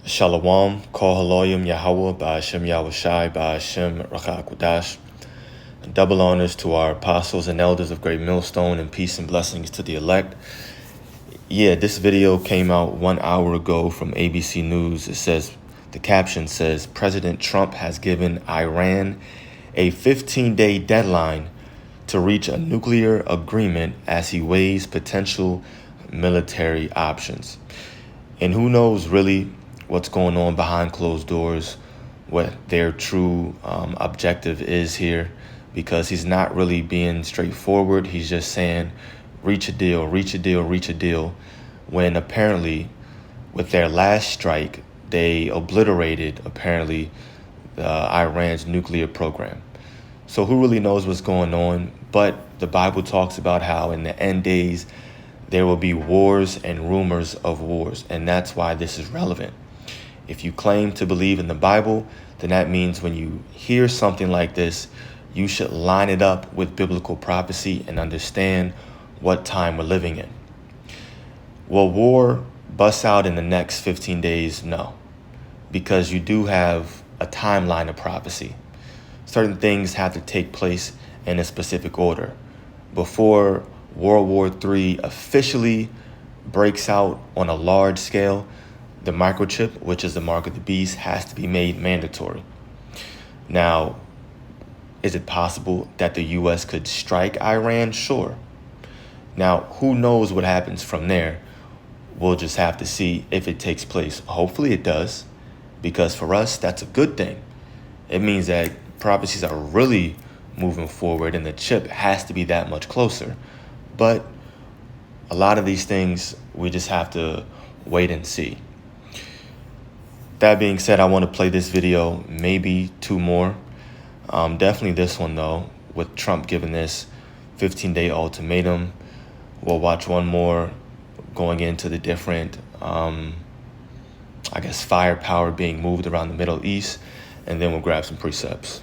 Shalom, Kol Haloyim Yahweh, Ba'ashem Yahushai, Ba'ashem Rachak. Double honors to our apostles and elders of Great Millstone, and peace and blessings to the elect. Yeah, this video came out 1 hour ago from ABC News. It says, the caption says, President Trump has given Iran a 15-day deadline to reach a nuclear agreement as he weighs potential military options. And who knows really what's going on behind closed doors, what their true objective is here, because he's not really being straightforward. He's just saying, reach a deal, reach a deal, reach a deal, when apparently with their last strike, they obliterated apparently Iran's nuclear program. So who really knows what's going on? But the Bible talks about how in the end days, there will be wars and rumors of wars. And that's why this is relevant. If you claim to believe in the Bible, then that means when you hear something like this, you should line it up with biblical prophecy and understand what time we're living in. Will war bust out in the next 15 days? No, because you do have a timeline of prophecy. Certain things have to take place in a specific order. Before World War III officially breaks out on a large scale, the microchip, which is the mark of the beast, has to be made mandatory. Now, is it possible that the U.S. could strike Iran? Sure. Now, who knows what happens from there? We'll just have to see if it takes place. Hopefully it does, because for us, that's a good thing. It means that prophecies are really moving forward and the chip has to be that much closer. But a lot of these things, we just have to wait and see. That being said, I want to play this video, maybe two more. Definitely this one, though, with Trump giving this 15-day ultimatum. We'll watch one more going into the different, firepower being moved around the Middle East, and then we'll grab some precepts.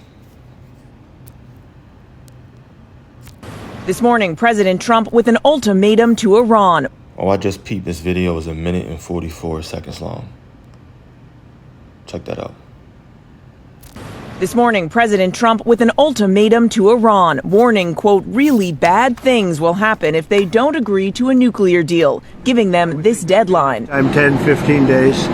This morning, President Trump with an ultimatum to Iran. Oh, I just peeped. This video is 1 minute and 44 seconds long. Check that out. This morning, President Trump with an ultimatum to Iran, warning, quote, really bad things will happen if they don't agree to a nuclear deal, giving them this deadline. I'm 10, 15 days,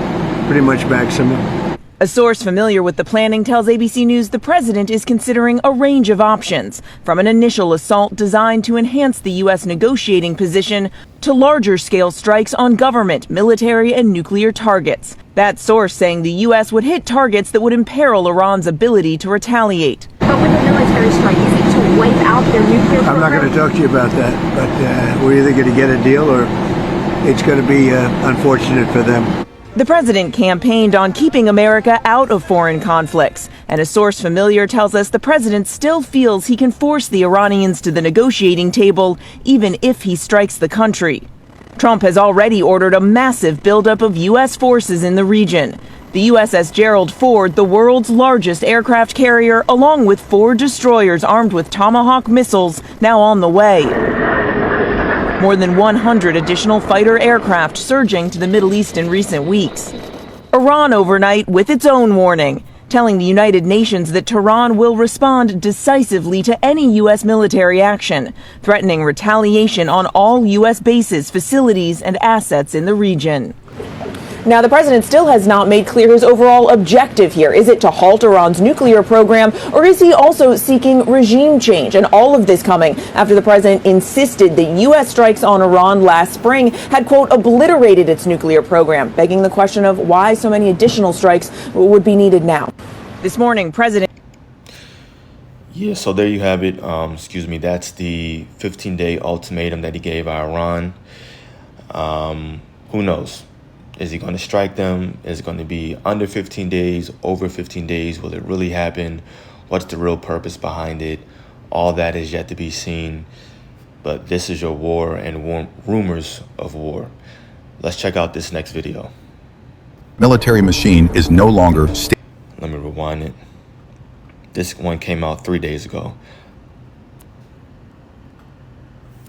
pretty much maximum. A source familiar with the planning tells ABC News the president is considering a range of options, from an initial assault designed to enhance the U.S. negotiating position to larger-scale strikes on government, military, and nuclear targets. That source saying the U.S. would hit targets that would imperil Iran's ability to retaliate. But with a military strike, is it to wipe out their nuclear program? I'm not going to talk to you about that, but we're either going to get a deal or it's going to be unfortunate for them. The president campaigned on keeping America out of foreign conflicts, and a source familiar tells us the president still feels he can force the Iranians to the negotiating table, even if he strikes the country. Trump has already ordered a massive buildup of U.S. forces in the region. The USS Gerald Ford, the world's largest aircraft carrier, along with 4 destroyers armed with Tomahawk missiles, now on the way. More than 100 additional fighter aircraft surging to the Middle East in recent weeks. Iran overnight with its own warning, telling the United Nations that Tehran will respond decisively to any U.S. military action, threatening retaliation on all U.S. bases, facilities, and assets in the region. Now, the president still has not made clear his overall objective here. Is it to halt Iran's nuclear program, or is he also seeking regime change? And all of this coming after the president insisted that U.S. strikes on Iran last spring had, quote, obliterated its nuclear program, begging the question of why so many additional strikes would be needed now. This morning, President... Yeah, so there you have it. That's the 15-day ultimatum that he gave Iran. Who knows? Is he going to strike them? Is it going to be under 15 days, over 15 days? Will it really happen? What's the real purpose behind it? All that is yet to be seen. But this is your war and rumors of war. Let's check out this next video. Military machine is no longer... Let me rewind it. This one came out 3 days ago.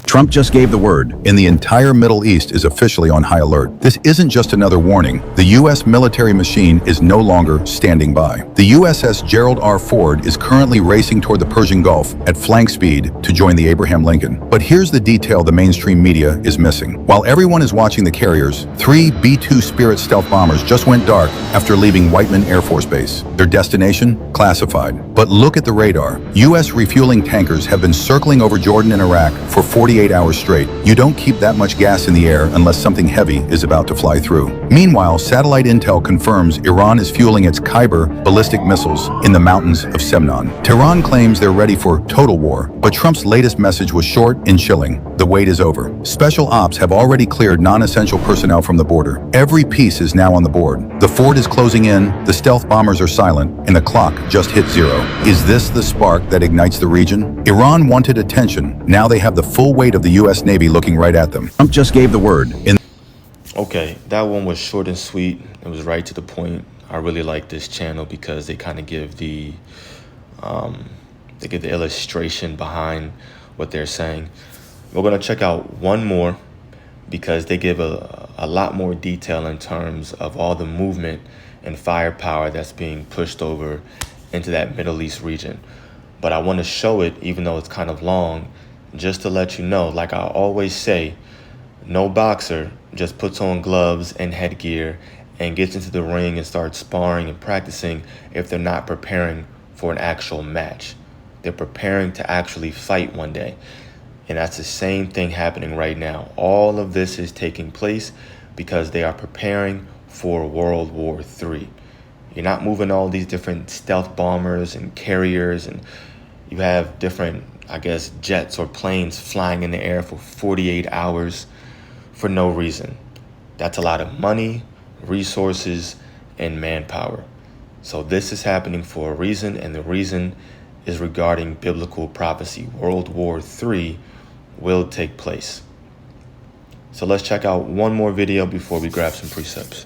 Trump just gave the word, and the entire Middle East is officially on high alert. This isn't just another warning. The U.S. military machine is no longer standing by. The USS Gerald R. Ford is currently racing toward the Persian Gulf at flank speed to join the Abraham Lincoln. But here's the detail the mainstream media is missing. While everyone is watching the carriers, 3 B-2 Spirit stealth bombers just went dark after leaving Whiteman Air Force Base. Their destination? Classified. But look at the radar. U.S. refueling tankers have been circling over Jordan and Iraq for 48 hours straight. You don't keep that much gas in the air unless something heavy is about to fly through. Meanwhile, satellite intel confirms Iran is fueling its Khyber ballistic missiles in the mountains of Semnan. Tehran claims they're ready for total war, but Trump's latest message was short and chilling. The wait is over. Special ops have already cleared non-essential personnel from the border. Every piece is now on the board. The Ford is closing in, the stealth bombers are silent, and the clock just hit 0. Is this the spark that ignites the region? Iran wanted attention. Now they have the full weight of the U.S. Navy looking right at them. Trump just gave the word. Okay, that one was short and sweet. It was right to the point. I really like this channel because they kind of give the illustration behind what they're saying. We're going to check out one more because they give a lot more detail in terms of all the movement and firepower that's being pushed over into that Middle East region. But I want to show it, even though it's kind of long, just to let you know, like I always say, no boxer just puts on gloves and headgear and gets into the ring and starts sparring and practicing if they're not preparing for an actual match. They're preparing to actually fight one day. And that's the same thing happening right now. All of this is taking place because they are preparing for World War III. You're not moving all these different stealth bombers and carriers, and you have different, I guess, jets or planes flying in the air for 48 hours for no reason. That's a lot of money, resources, and manpower. So this is happening for a reason, and the reason is regarding biblical prophecy. World War III will take place. So let's check out one more video before we grab some precepts.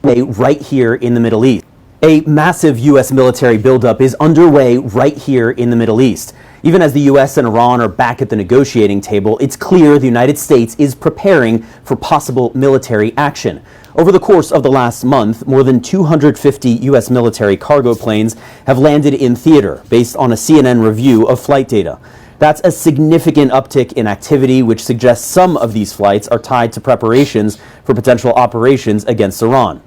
Right here in the Middle East. A massive U.S. military buildup is underway right here in the Middle East. Even as the U.S. and Iran are back at the negotiating table, it's clear the United States is preparing for possible military action. Over the course of the last month, more than 250 U.S. military cargo planes have landed in theater, based on a CNN review of flight data. That's a significant uptick in activity, which suggests some of these flights are tied to preparations for potential operations against Iran.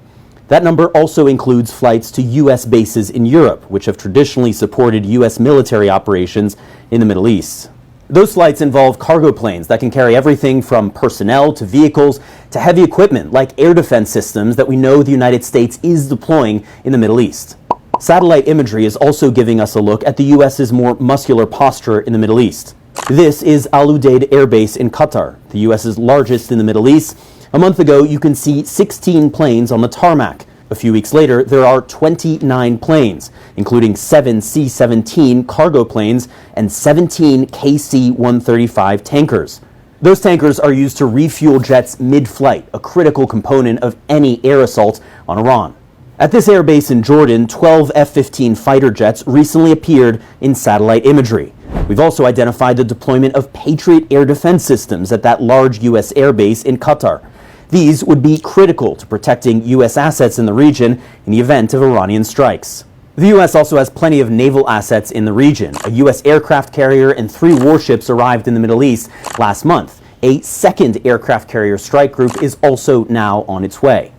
That number also includes flights to U.S. bases in Europe, which have traditionally supported U.S. military operations in the Middle East. Those flights involve cargo planes that can carry everything from personnel to vehicles to heavy equipment like air defense systems that we know the United States is deploying in the Middle East. Satellite imagery is also giving us a look at the U.S.'s more muscular posture in the Middle East. This is Al Udeid Air Base in Qatar, the U.S.'s largest in the Middle East. A month ago, you can see 16 planes on the tarmac. A few weeks later, there are 29 planes, including 7 C-17 cargo planes and 17 KC-135 tankers. Those tankers are used to refuel jets mid-flight, a critical component of any air assault on Iran. At this air base in Jordan, 12 F-15 fighter jets recently appeared in satellite imagery. We've also identified the deployment of Patriot air defense systems at that large U.S. air base in Qatar. These would be critical to protecting U.S. assets in the region in the event of Iranian strikes. The U.S. also has plenty of naval assets in the region. A U.S. aircraft carrier and 3 warships arrived in the Middle East last month. A second aircraft carrier strike group is also now on its way.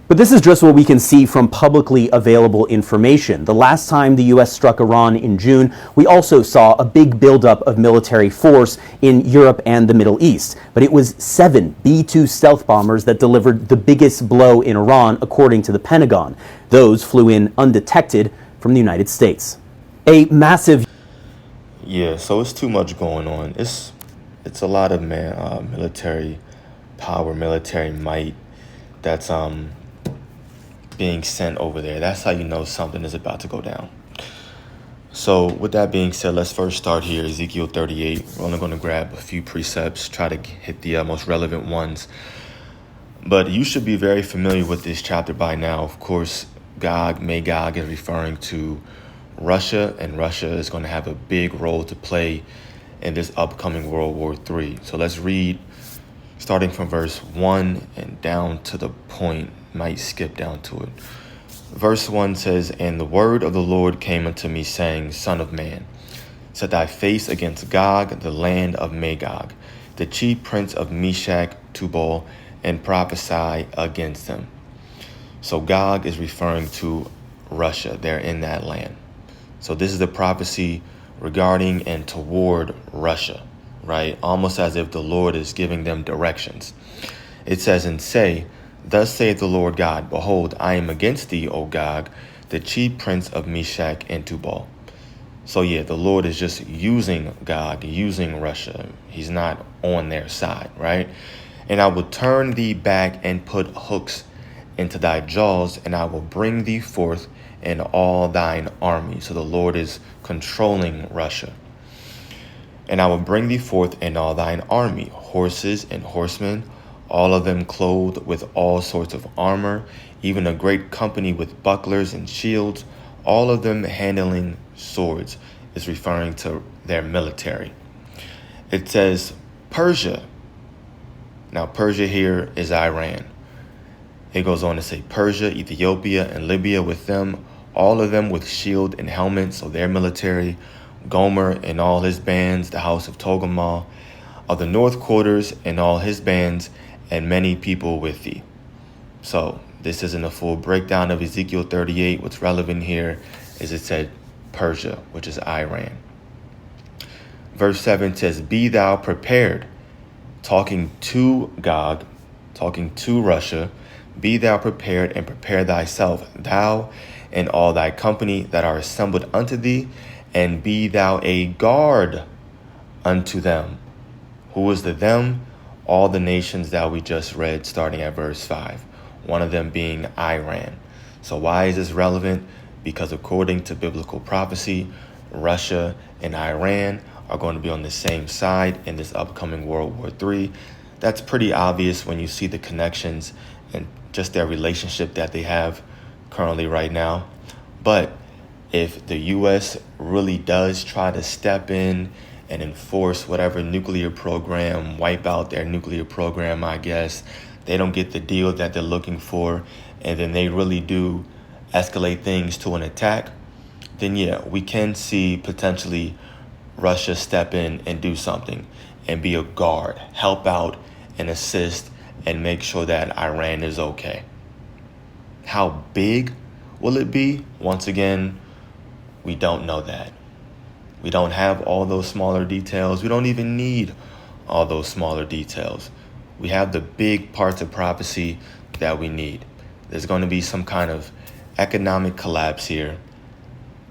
But this is just what we can see from publicly available information. The last time the U.S. struck Iran in June, we also saw a big buildup of military force in Europe and the Middle East. But it was 7 B-2 stealth bombers that delivered the biggest blow in Iran, according to the Pentagon. Those flew in undetected from the United States. A massive... Yeah, so it's too much going on. It's a lot of military power, military might that's being sent over there. That's how you know something is about to go down. So with that being said, let's first start here, Ezekiel 38. We're only going to grab a few precepts, try to hit the most relevant ones. But you should be very familiar with this chapter by now. Of course, Magog is referring to Russia, and Russia is going to have a big role to play in this upcoming World War III. So let's read starting from verse 1 and down to the point. Might skip down to it. Verse 1 says, "And the word of the Lord came unto me, saying, Son of man, set thy face against Gog, the land of Magog, the chief prince of Meshach, Tubal, and prophesy against them." So Gog is referring to Russia. They're in that land. So this is a prophecy regarding and toward Russia, right? Almost as if the Lord is giving them directions. It says, "And say, Thus saith the Lord God, Behold, I am against thee, O Gog, the chief prince of Meshach and Tubal." So yeah, the Lord is just using Gog, using Russia. He's not on their side, right? "And I will turn thee back and put hooks into thy jaws, and I will bring thee forth in all thine army." So the Lord is controlling Russia. "And I will bring thee forth in all thine army, horses and horsemen, all of them clothed with all sorts of armor, even a great company with bucklers and shields, all of them handling swords," is referring to their military. It says Persia. Now Persia here is Iran. It goes on to say Persia, Ethiopia, and Libya with them, all of them with shield and helmet, so their military, Gomer and all his bands, the house of Togarmah, of the north quarters and all his bands, and many people with thee. So this isn't a full breakdown of Ezekiel 38. What's relevant here is it said Persia, which is Iran. Verse 7 says, "Be thou prepared," talking to Gog, talking to Russia, "Be thou prepared and prepare thyself, thou and all thy company that are assembled unto thee, and be thou a guard unto them." Who is the them? All the nations that we just read starting at verse 5, one of them being Iran. So why is this relevant? Because according to biblical prophecy, Russia and Iran are going to be on the same side in this upcoming World War III. That's pretty obvious when you see the connections and just their relationship that they have currently right now. But if the U.S. really does try to step in and enforce whatever nuclear program, wipe out their nuclear program, I guess, they don't get the deal that they're looking for, and then they really do escalate things to an attack, then yeah, we can see potentially Russia step in and do something and be a guard, help out and assist and make sure that Iran is okay. How big will it be? Once again, we don't know that. We don't have all those smaller details. We don't even need all those smaller details. We have the big parts of prophecy that we need. There's going to be some kind of economic collapse here.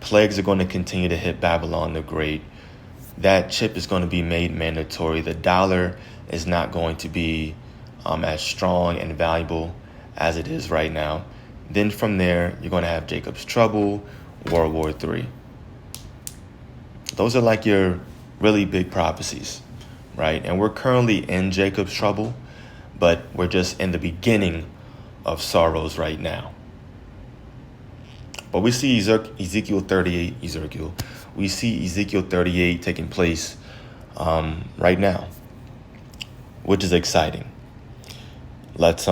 Plagues are going to continue to hit Babylon the Great. That chip is going to be made mandatory. The dollar is not going to be as strong and valuable as it is right now. Then from there, you're going to have Jacob's trouble, World War III. Those are like your really big prophecies, right? And we're currently in Jacob's trouble, but we're just in the beginning of sorrows right now. But we see Ezekiel 38, we see Ezekiel 38 taking place right now, which is exciting. Let's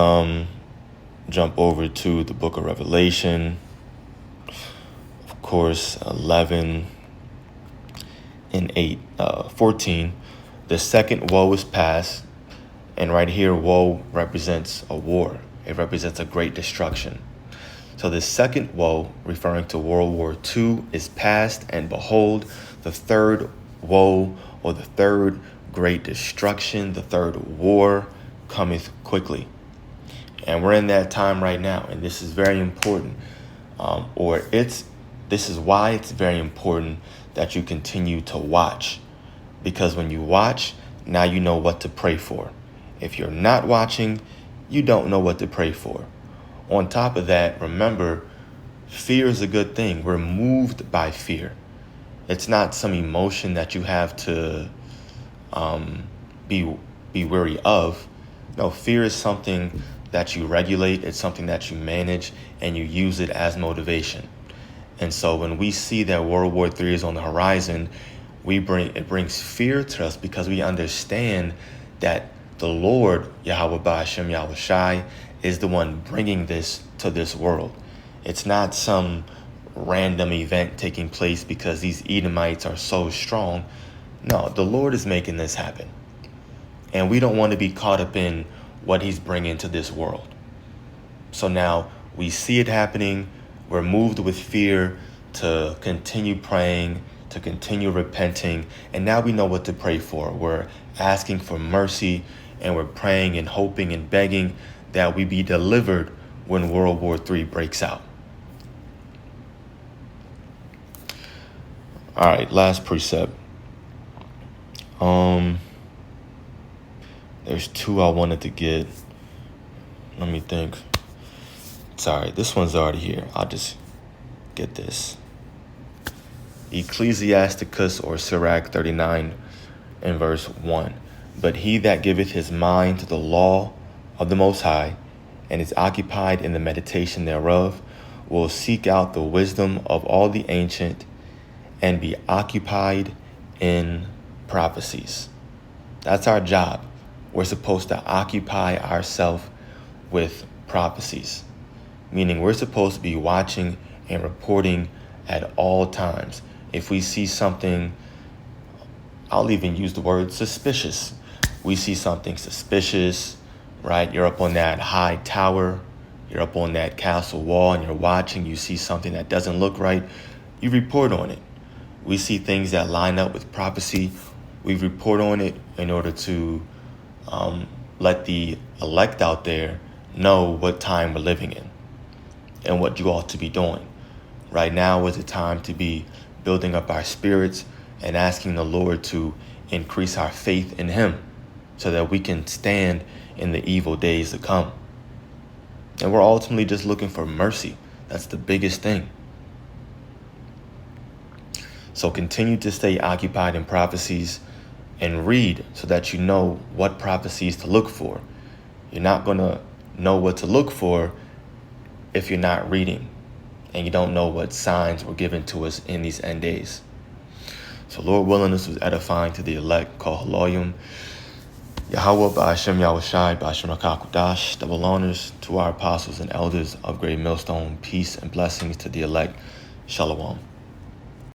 jump over to the book of Revelation. Of course, 11 and 14. The second woe is past. And right here, woe represents a war. It represents a great destruction. So the second woe, referring to World War II, is past, and behold, the third woe, or the third great destruction, the third war, cometh quickly. And we're in that time right now, and this is very important. This is why it's very important that you continue to watch. Because when you watch, now you know what to pray for. If you're not watching, you don't know what to pray for. On top of that, remember, fear is a good thing. We're moved by fear. It's not some emotion that you have to be wary of. No, fear is something that you regulate. It's something that you manage, and you use it as motivation. And so when we see that World War III is on the horizon, it brings fear to us because we understand that the Lord, Yahweh Ba'ashem Yahweh Shai, is the one bringing this to this world. It's not some random event taking place because these Edomites are so strong. No, the Lord is making this happen. And we don't want to be caught up in what he's bringing to this world. So now we see it happening. We're moved with fear to continue praying, to continue repenting. And now we know what to pray for. We're asking for mercy, and we're praying and hoping and begging that we be delivered when World War III breaks out. All right, last precept. There's two I wanted to get. Let me think. Sorry, this one's already here. I'll just get this. Ecclesiasticus or Sirach 39 and verse 1. But he that giveth his mind to the law of the Most High, and is occupied in the meditation thereof, will seek out the wisdom of all the ancient, and be occupied in prophecies. That's our job. We're supposed to occupy ourselves with prophecies, meaning we're supposed to be watching and reporting at all times. If we see something, I'll even use the word suspicious. We see something suspicious, right? You're up on that high tower, you're up on that castle wall, and you're watching, you see something that doesn't look right, you report on it. We see things that line up with prophecy, we report on it in order to let the elect out there know what time we're living in and what you ought to be doing. Right now is the time to be building up our spirits and asking the Lord to increase our faith in him so that we can stand in the evil days to come. And we're ultimately just looking for mercy. That's the biggest thing. So continue to stay occupied in prophecies and read so that you know what prophecies to look for. You're not going to know what to look for if you're not reading and you don't know what signs were given to us in these end days. So Lord willing, this was edifying to the elect. Call Haloyim. Yahweh Ba'ashem Yahweh Shai Ba'ashem Rakakudash. Double honors to our apostles and elders of Great Millstone. Peace and blessings to the elect. Shalom.